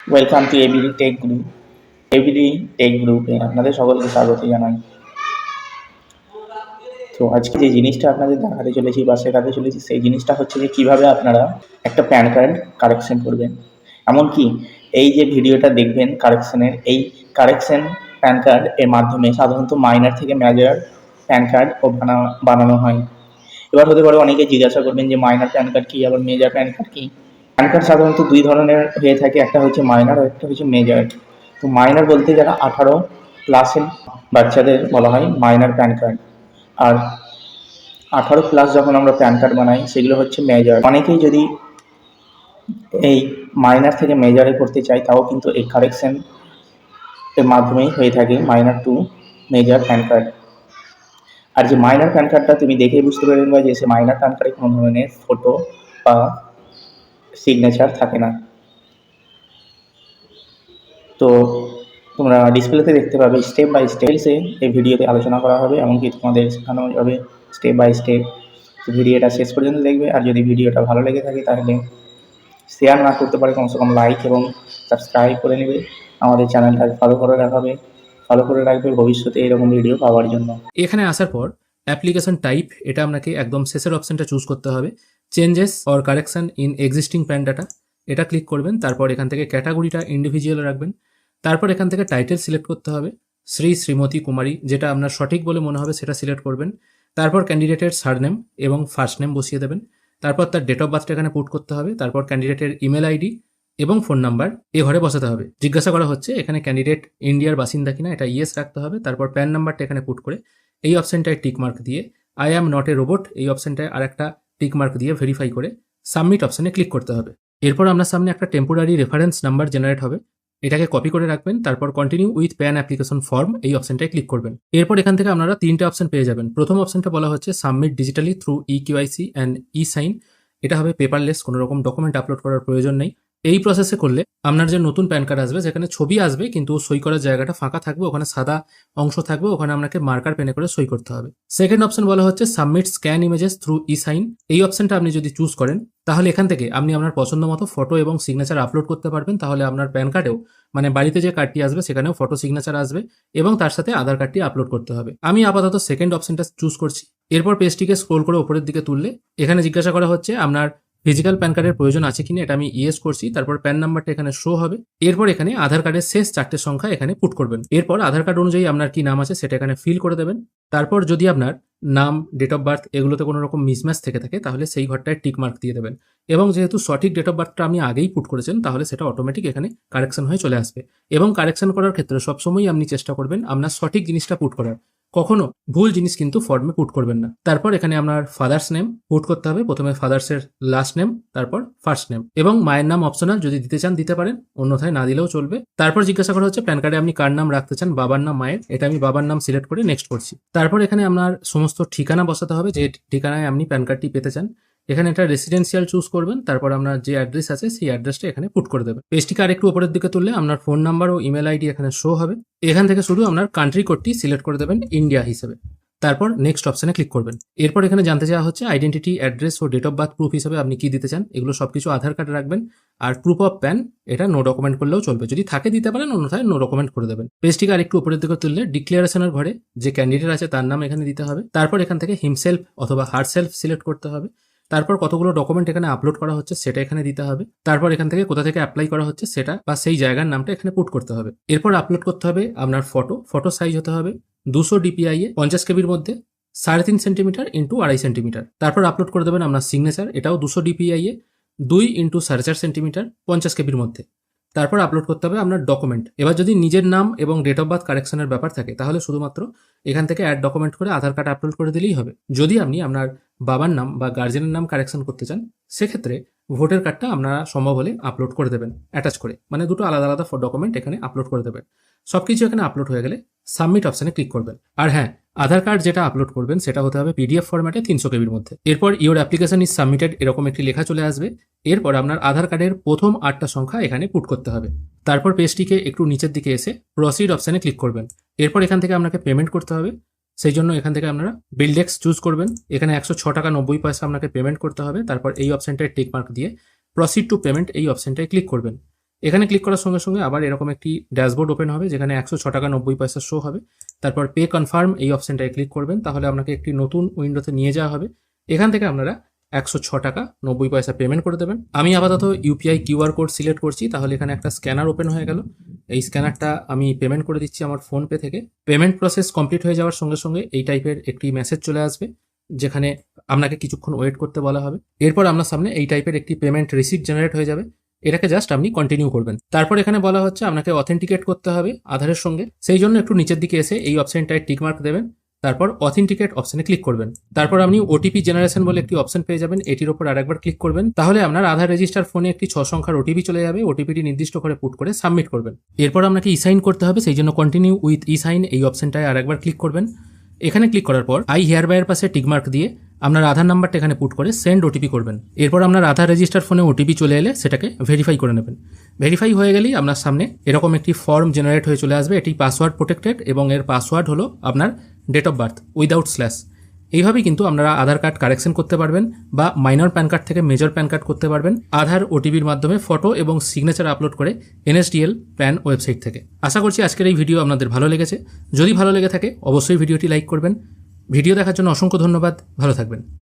Welcome to ABD tech group. ABD tech গ্রুপে আপনাদের সকলকে স্বাগত জানাই। তো আজকে যে জিনিসটা আপনাদের দেখাতে চলেছি বা শেখাতে চলেছি সেই জিনিসটা হচ্ছে যে কীভাবে আপনারা একটা প্যান কার্ড কারেকশন করবেন। এমনকি এই যে ভিডিওটা দেখবেন কারেকশনের, এই কারেকশন প্যান কার্ড এর মাধ্যমে সাধারণত মাইনর থেকে মেজর প্যান কার্ড বানানো হয়। এবার হতে পারে অনেকে জিজ্ঞাসা করবেন যে মাইনর প্যান কার্ড কী, আবার মেজর প্যান কার্ড কী। প্যান কার্ড সাধারণত দুই ধরনের হয়ে থাকে, একটা হচ্ছে মাইনর আর একটা হচ্ছে মেজর। তো মাইনর বলতে যারা 18+ বাচ্চাদের বলা হয় মাইনর প্যান কার্ড, আর 18+ যখন আমরা প্যান কার্ড বানাই সেগুলো হচ্ছে মেজর। অনেকেই যদি এই মাইনর থেকে মেজরে করতে চায় তাও কিন্তু এই কারেকশন এর মাধ্যমেই হয়ে থাকে minor to major pan card. আর যে মাইনর প্যান কার্ডটা তুমি দেখেই বুঝতে পারবে যে সে মাইনর প্যান কার্ডে কোনো ধরনের ফটো বা সিগনেচার থাকে না। তো তোমরা ডিসপ্লেতে দেখতে পাবে স্টেপ বাই স্টেপসে এই ভিডিওতে আলোচনা করা হবে, এমনকি তোমাদের শেখানো যাবে স্টেপ বাই স্টেপ। তো ভিডিওটা শেষ পর্যন্ত দেখবে, আর যদি ভিডিওটা ভালো লেগে থাকে তাহলে শেয়ার না করতে পারে কমসে কম লাইক এবং সাবস্ক্রাইব করে নেবে। আমাদের চ্যানেলটা ফলো করে রাখবে ভবিষ্যতে এরকম ভিডিও পাওয়ার জন্য। এখানে আসার পর অ্যাপ্লিকেশন টাইপ, এটা আপনাকে একদম শেষের অপশনটা চুজ করতে হবে। Changes or correction in existing pan data, এটা ক্লিক করবেন। তারপর এখান থেকে ক্যাটাগরিটা ইন্ডিভিজুয়াল রাখবেন। তারপর এখান থেকে টাইটেল সিলেক্ট করতে হবে, শ্রী, শ্রীমতী, কুমারী, যেটা আপনার সঠিক বলে মনে হবে সেটা সিলেক্ট করবেন। তারপর ক্যান্ডিডেটের সারনেম এবং ফার্স্ট নেম বসিয়ে দেবেন। তারপর তার ডেট অফ বার্থটা এখানে পুট করতে হবে। তারপর ক্যান্ডিডেটের ইমেল আইডি এবং ফোন নাম্বার এ ঘরে বসাতে হবে। জিজ্ঞাসা করা হচ্ছে এখানে ক্যান্ডিডেট ইন্ডিয়ার বাসিন্দা কিনা, এটা ইয়েস রাখতে হবে। তারপর প্যান নাম্বারটা এখানে পুট করে এই অপশনটায় টিক মার্ক দিয়ে I am not a robot এই অপশনটায় আর একটা টিক মার্ক দিয়ে ভেরিফাই করে সাবমিট অপশনে ক্লিক করতে হবে। এরপর আপনার সামনে একটা টেম্পোরারি রেফারেন্স নাম্বার জেনারেট হবে, এটাকে কপি করে রাখবেন। তারপর continue with pan application form এই অপশনটায় ক্লিক করবেন। এরপর এখান থেকে আপনারা তিনটে অপশন পেয়ে যাবেন। প্রথম অপশনটা বলা হচ্ছে submit digitally through eKYC and e sign, এটা হবে পেপারলেস, কোনো রকম ডকুমেন্ট আপলোড করার প্রয়োজন নেই। এই প্রসেসে করলে আপনার যে নতুন প্যান কার্ড আসবে যেখানে ছবি আসবে কিন্তু সই করার জায়গাটা ফাঁকা থাকবে, ওখানে সাদা অংশ থাকবে, ওখানে আপনাকে মার্কার পেনে করে সই করতে হবে। সেকেন্ড অপশন বলা হচ্ছে submit scan images through e sign, এই অপশনটা আপনি যদি চুজ করেন তাহলে এখান থেকে আপনি আপনার পছন্দ মতো ফটো এবং সিগনেচার আপলোড করতে পারবেন। তাহলে আপনার প্যান কার্ডেও মানে বাড়িতে যে কার্ডটি আসবে সেখানেও ফটো সিগনেচার আসবে এবং তার সাথে আধার কার্ডটি আপলোড করতে হবে। আমি আপাতত সেকেন্ড অপশনটা চুজ করছি। এরপর পেজটিকে স্ক্রোল করে উপরের দিকে তুললে এখানে জিজ্ঞাসা করা হচ্ছে আপনার ফিজিক্যাল প্যান কার্ডের প্রয়োজন আছে কিনা, এটা আমি ইয়েস করছি। তারপর প্যান নাম্বারটা এখানে শো হবে। এরপর এখানে আধার কার্ডের শেষ 4টে সংখ্যা এখানে পুট করবেন। এরপর আধার কার্ড অনুযায়ী আপনার কি নাম আছে সেটা এখানে ফিল করে দেবেন। তারপর যদি আপনার নাম, ডেট অফ বার্থ এগুলোতে কোনো রকম মিসম্যাচ থেকে থাকে তাহলে সেই ঘরটায় টিক মার্ক দিয়ে দেবেন। এবং যেহেতু সঠিক ডেট অফ বার্থটা আপনি আগেই পুট করেছেন তাহলে সেটা অটোমেটিক এখানে কারেকশন হয়ে চলে আসবে। এবং কারেকশন করার ক্ষেত্রে সবসময়ই আপনি চেষ্টা করবেন আপনার সঠিক জিনিসটা পুট করার, কখনো ভুল জিনিস কিন্তু ফর্মে পুট করবেন না। তারপর এখানে আপনার ফাদার্স নেম পুট করতে হবে, প্রথমে ফাদার্সের লাস্ট নেম তারপর ফার্স্ট নেম, এবং মায়ের নাম অপশনাল, যদি দিতে চান দিতে পারেন, অন্যথায় না দিলেও চলবে। তারপর জিজ্ঞাসা করা হচ্ছে প্যান কার্ডে আপনি কার নাম রাখতে চান, বাবার নাম মায়ের, এটা আমি বাবার নাম সিলেক্ট করে নেক্সট করছি। তারপর এখানে আপনার সমস্ত ঠিকানা বসাতে হবে, যে ঠিকানায় আপনি প্যান কার্ডটি পেতে চান। এখানে একটা রেসিডেন্সিয়াল চুজ করবেন, তারপর আপনার যে অ্যাড্রেস আছে সেই অ্যাড্রেসটা এখানে পুট করে দেবেন। পেজটিকে আরেকটু উপরের দিকে তুললে আপনার ফোন নাম্বার ও ইমেল আইডি এখানে শো হবে। এখান থেকে শুধু আপনার কান্ট্রি কোডটি সিলেক্ট করে দেবেন ইন্ডিয়া হিসেবে। তারপর নেক্সট অপশনে ক্লিক করবেন। এরপর এখানে জানতে চাওয়া হচ্ছে আইডেন্টিটি, অ্যাড্রেস ও ডেট অফ বার্থ প্রুফ হিসেবে আপনি কি দিতে চান, এগুলো সবকিছু আধার কার্ডে রাখবেন। আর প্রুফ অফ প্যান এটা নো ডকুমেন্ট করলেও চলবে, যদি থাকে দিতে পারেন, অন্যথায় নো ডকুমেন্ট করে দেবেন। পেজটিকে আরেকটু উপরের দিকে তুললে ডিক্লারেশনের ঘরে যে ক্যান্ডিডেট আছে তার নাম এখানে দিতে হবে। তারপর এখান থেকে হিমসেলফ অথবা হারসেলফ সিলেক্ট করতে হবে। তারপর কতগুলো ডকুমেন্ট এখানে আপলোড করা হচ্ছে সেটা এখানে দিতে হবে। তারপর এখান থেকে কোথা থেকে অ্যাপ্লাই করা হচ্ছে সেটা বা সেই জায়গার নামটা এখানে পুট করতে হবে। এরপর আপলোড করতে হবে আপনার ফটো সাইজ হতে হবে 200 DPI এ 50 কেবির মধ্যে, 3.5 সেন্টিমিটার ইন্টু 2.5 সেন্টিমিটার। তারপর আপলোড করে দেবেন আপনার সিগনেচার, এটাও 200 DPI এ 2 ইন্টু 4.5 সেন্টিমিটার 50 কেবির মধ্যে। তারপর আপলোড করতে হবে আপনার ডকুমেন্ট। এবার যদি নিজের নাম এবং ডেট অফ বার্থ কারেকশনের ব্যাপার থাকে তাহলে শুধুমাত্র এখান থেকে অ্যাড ডকুমেন্ট করে আধার কার্ড আপলোড করে দিলেই হবে। যদি আপনি আপনার বাবার নাম বা গার্জেনের নাম কারেকশন করতে চান সেক্ষেত্রে ভোটার কার্ডটা আপনারা সম্ভব হলে আপলোড করে দেবেন অ্যাটাচ করে, মানে দুটো আলাদা আলাদা ডকুমেন্ট এখানে আপলোড করে দেবেন। সবকিছু এখানে আপলোড হয়ে গেলে সাবমিট অপশনে ক্লিক করবেন। আর হ্যাঁ, আধার কার্ড যেটা আপলোড করবেন সেটা হতে হবে PDF ফরম্যাটে 300 কেবির মধ্যে। এরপর ইওর অ্যাপ্লিকেশন ইজ সাবমিটেড এরকম একটি লেখা চলে আসবে। এরপর আপনার আধার কার্ডের প্রথম 8টা সংখ্যা এখানে পুট করতে হবে। তারপর পেজটিকে একটু নিচের দিকে এসে প্রসিড অপশনে ক্লিক করবেন। এরপর এখান থেকে আপনাকে পেমেন্ট করতে হবে, সেই জন্য এখান থেকে আপনারা বিলডেক্স চুজ করবেন। এখানে 106 টাকা 90 পয়সা আপনাকে পেমেন্ট করতে হবে। তারপর এই অপশনটায় টিক মার্ক দিয়ে প্রসিড টু পেমেন্ট এই অপশনটায় ক্লিক করবেন। এখানে ক্লিক করার সঙ্গে সঙ্গে আবার এরকম একটি ড্যাশবোর্ড ওপেন হবে যেখানে 106 টাকা 90 পয়সা শো হবে। তারপর পে কনফার্ম এই অপশনটায় ক্লিক করবেন, তাহলে আপনাকে একটি নতুন উইন্ডোতে নিয়ে যাওয়া হবে। এখান থেকে আপনারা 106 টাকা 90 পয়সা পেমেন্ট করে দেবেন। আমি আপাতত ইউপিআই কিউআর কোড সিলেক্ট করছি, তাহলে এখানে একটা স্ক্যানার ওপেন হয়ে গেল। এই স্ক্যানারটা আমি পেমেন্ট করে দিচ্ছি আমার ফোনপে থেকে। পেমেন্ট প্রসেস কমপ্লিট হয়ে যাওয়ার সঙ্গে সঙ্গে এই টাইপের একটি মেসেজ চলে আসবে যেখানে আপনাকে কিছুক্ষণ ওয়েট করতে বলা হবে। এরপর আপনার সামনে এই টাইপের একটি পেমেন্ট রিসিপ্ট জেনারেট হয়ে যাবে। এটাকে জাস্ট আপনি কন্টিনিউ করবেন। তারপর এখানে বলা হচ্ছে আপনাকে অথেন্টিকেট করতে হবে আধারের সঙ্গে, সেই জন্য একটু নিচের দিকে এসে এই অপশনটায় টিক মার্ক দেবেন, তারপর অথেন্টিকেট অপশনে ক্লিক করবেন। তারপর আপনি ওটিপি জেনারেশন বলে একটি অপশন পেয়ে যাবেন, এটির উপর আরেকবার ক্লিক করবেন, তাহলে আপনার আধার রেজিস্টার ফোনে একটি 6 সংখ্যার ওটিপি চলে যাবে। ওটিপিটি নির্দিষ্ট করে পুট করে সাবমিট করবেন। এরপর আপনাকে ই সাইন করতে হবে, সেই জন্য কন্টিনিউ উইথ ই সাইন এই অপশনটায় আরেকবার ক্লিক করবেন। এখানে ক্লিক করার পর আই হেয়ার বাইয়ের পাশে টিকমার্ক দিয়ে আপনার আধার নাম্বারটা এখানে পুট করে সেন্ড ওটিপি করবেন। এরপর আপনার আধার রেজিস্টার ফোনে ওটিপি চলে এলে সেটাকে ভেরিফাই করে নেবেন। ভেরিফাই হয়ে গেলেই আপনার সামনে এরকম একটি ফর্ম জেনারেট হয়ে চলে আসবে। এটি পাসওয়ার্ড প্রোটেক্টেড এবং এর পাসওয়ার্ড হলো আপনার date of birth without slash. এইভাবেই কিন্তু আপনারা আধার কার্ড কারেকশন করতে পারবেন বা মাইনর প্যান কার্ড থেকে মেজর প্যান কার্ড করতে পারবেন আধার ওটিপির মাধ্যমে ফটো এবং সিগনেচার আপলোড করে NSDL প্যান ওয়েবসাইট থেকে। আশা করছি আজকের এই ভিডিও আপনাদের ভালো লেগেছে। যদি ভালো লেগে থাকে অবশ্যই ভিডিওটি লাইক করবেন। ভিডিও দেখার জন্য অসংখ্য ধন্যবাদ। ভালো থাকবেন।